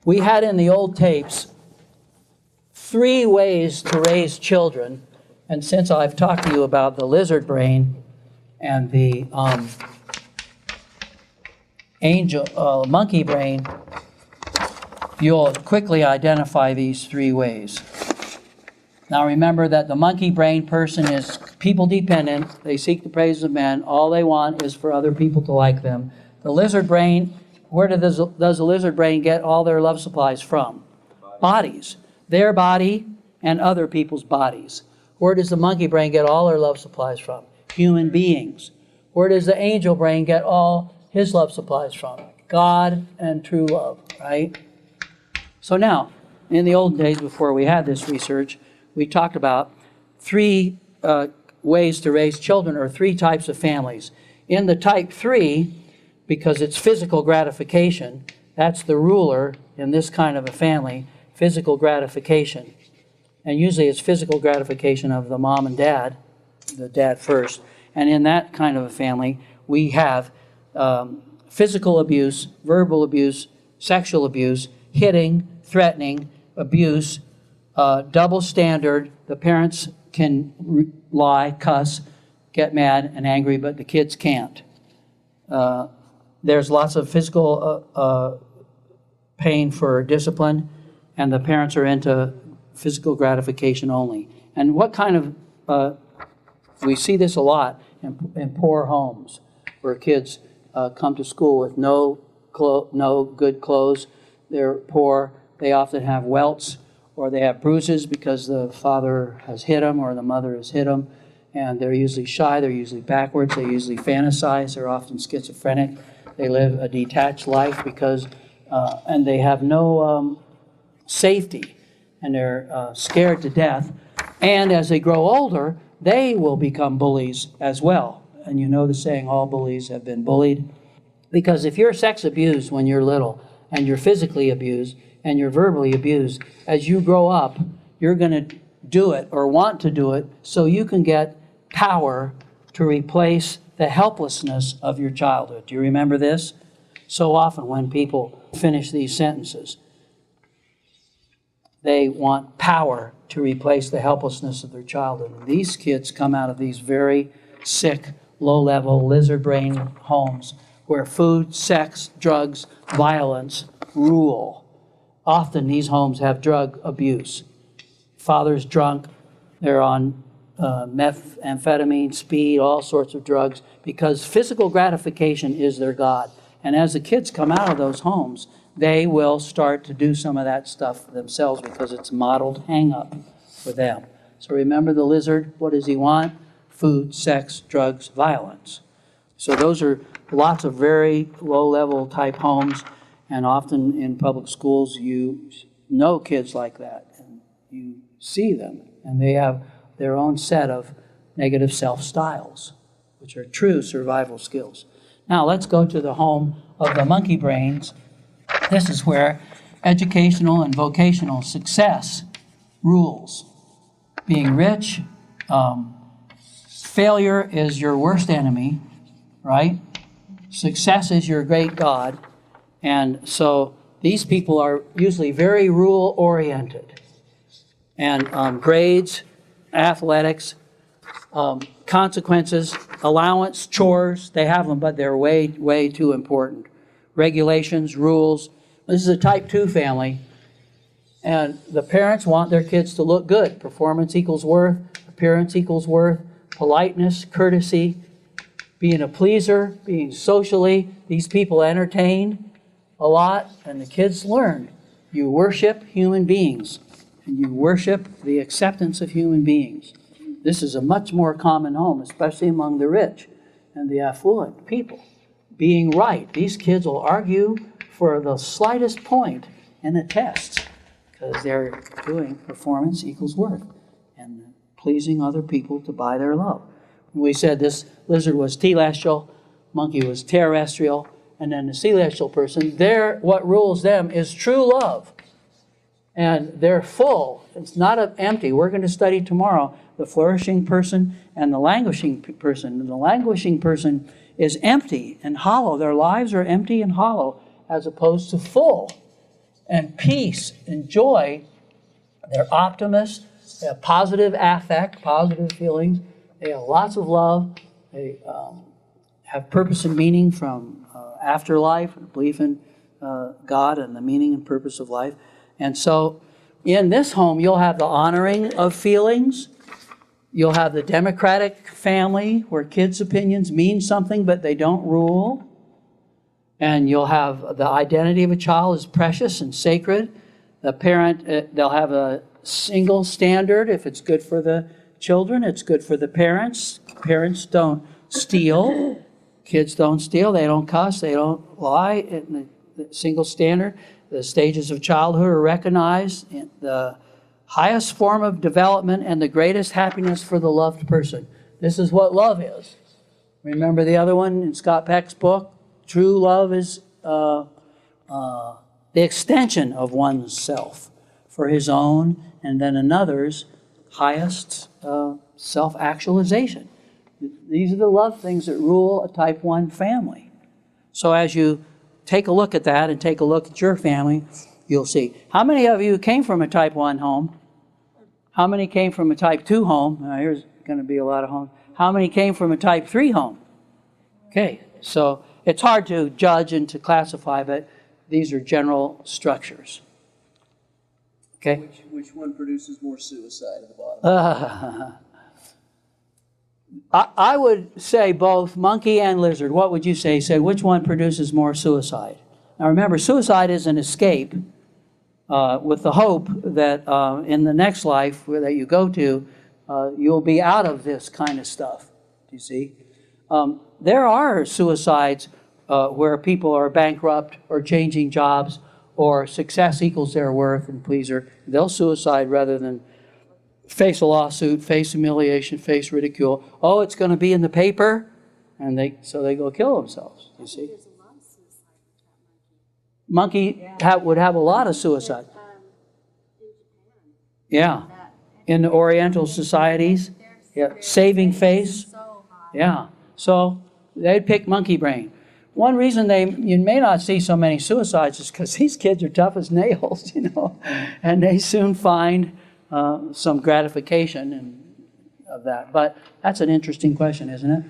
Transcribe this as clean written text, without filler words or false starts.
We had in the old tapes 3 ways to raise children, and since I've talked to you about the lizard brain and the monkey brain, you'll quickly identify these 3 ways. Now remember that the monkey brain person is people dependent. They seek the praise of men. All they want is for other people to like them. The lizard brain, where does the lizard brain get all their love supplies from? Bodies. Their body and other people's bodies. Where does the monkey brain get all their love supplies from? Human beings. Where does the angel brain get all his love supplies from? God and true love, right? So now, in the old days before we had this research, we talked about 3 ways to raise children, or 3 types of families. In the type 3, because it's physical gratification, that's the ruler in this kind of a family, physical gratification. And usually it's physical gratification of the mom and dad, the dad first. And in that kind of a family, we have physical abuse, verbal abuse, sexual abuse, hitting, threatening, abuse, double standard. The parents can lie, cuss, get mad and angry, but the kids can't. There's lots of physical pain for discipline, and the parents are into physical gratification only. And what kind of, we see this a lot in poor homes, where kids come to school with no good clothes. They're poor. They often have welts, or they have bruises because the father has hit them or the mother has hit them. And they're usually shy. They're usually backwards. They usually fantasize. They're often schizophrenic. They live a detached life because, and they have no safety, and they're scared to death. And as they grow older, they will become bullies as well. And you know the saying, all bullies have been bullied. Because if you're sex abused when you're little, and you're physically abused, and you're verbally abused, as you grow up, you're going to do it or want to do it so you can get power to replace the helplessness of your childhood. Do you remember this? So often when people finish these sentences, they want power to replace the helplessness of their childhood. And these kids come out of these very sick, low-level lizard brain homes where food, sex, drugs, violence rule. Often these homes have drug abuse. Father's drunk, they're on methamphetamine, speed, all sorts of drugs, because physical gratification is their God. And as the kids come out of those homes, they will start to do some of that stuff themselves because it's modeled hang-up for them. So remember the lizard, what does he want? Food, sex, drugs, violence. So those are lots of very low-level type homes, and often in public schools you know kids like that, and you see them, and they have their own set of negative self-styles, which are true survival skills. Now let's go to the home of the monkey brains. This is where educational and vocational success rules. Being rich, failure is your worst enemy, right? Success is your great God. And so these people are usually very rule-oriented. And grades, athletics, consequences, allowance, chores, they have them, but they're way, way too important. Regulations, rules. This is a type 2 family. And the parents want their kids to look good. Performance equals worth, appearance equals worth, politeness, courtesy, being a pleaser, being socially. These people entertain a lot, and the kids learn. You worship human beings, and you worship the acceptance of human beings. This is a much more common home, especially among the rich and the affluent people. Being right. These kids will argue for the slightest point in a test because they're doing performance equals worth and pleasing other people to buy their love. We said this lizard was telestial, monkey was terrestrial, and then the celestial person, what rules them is true love. And they're full. It's not empty. We're going to study tomorrow the flourishing person and the languishing person. And the languishing person is empty and hollow. Their lives are empty and hollow as opposed to full. and peace and joy. They're optimists. They have positive affect, positive feelings. They have lots of love. They have purpose and meaning from afterlife, belief in God and the meaning and purpose of life. And so in this home, you'll have the honoring of feelings. You'll have the democratic family where kids' opinions mean something, but they don't rule. And you'll have the identity of a child is precious and sacred. The parent, they'll have a single standard. If it's good for the children, it's good for the parents. Parents don't steal. Kids don't steal. They don't cuss. They don't lie. In the single standard. The stages of childhood are recognized. The highest form of development and the greatest happiness for the loved person. This is what love is. Remember the other one in Scott Peck's book? True love is the extension of one's self for his own and then another's highest self-actualization. These are the love things that rule a type 1 family. So as you take a look at that and take a look at your family, you'll see. How many of you came from a type 1 home? How many came from a type 2 home? Now, here's going to be a lot of homes. How many came from a type 3 home? Okay, so it's hard to judge and to classify, but these are general structures. Okay? Which one produces more suicide at the bottom? I would say both monkey and lizard. What would you say? Say which one produces more suicide? Now remember, suicide is an escape with the hope that in the next life that you go to, you'll be out of this kind of stuff. Do you see? There are suicides where people are bankrupt or changing jobs or success equals their worth and pleaser. They'll suicide rather than face a lawsuit, face humiliation, face ridicule. Oh, it's going to be in the paper, and so they go kill themselves. You see, there's a lot of suicide with that monkey. Monkey would have a lot of suicide. In Japan. Yeah, in the Oriental societies, yeah, saving face. So high. Yeah, so they'd pick monkey brain. One reason you may not see so many suicides is because these kids are tough as nails, you know, and they soon find some gratification of that. But that's an interesting question, isn't it?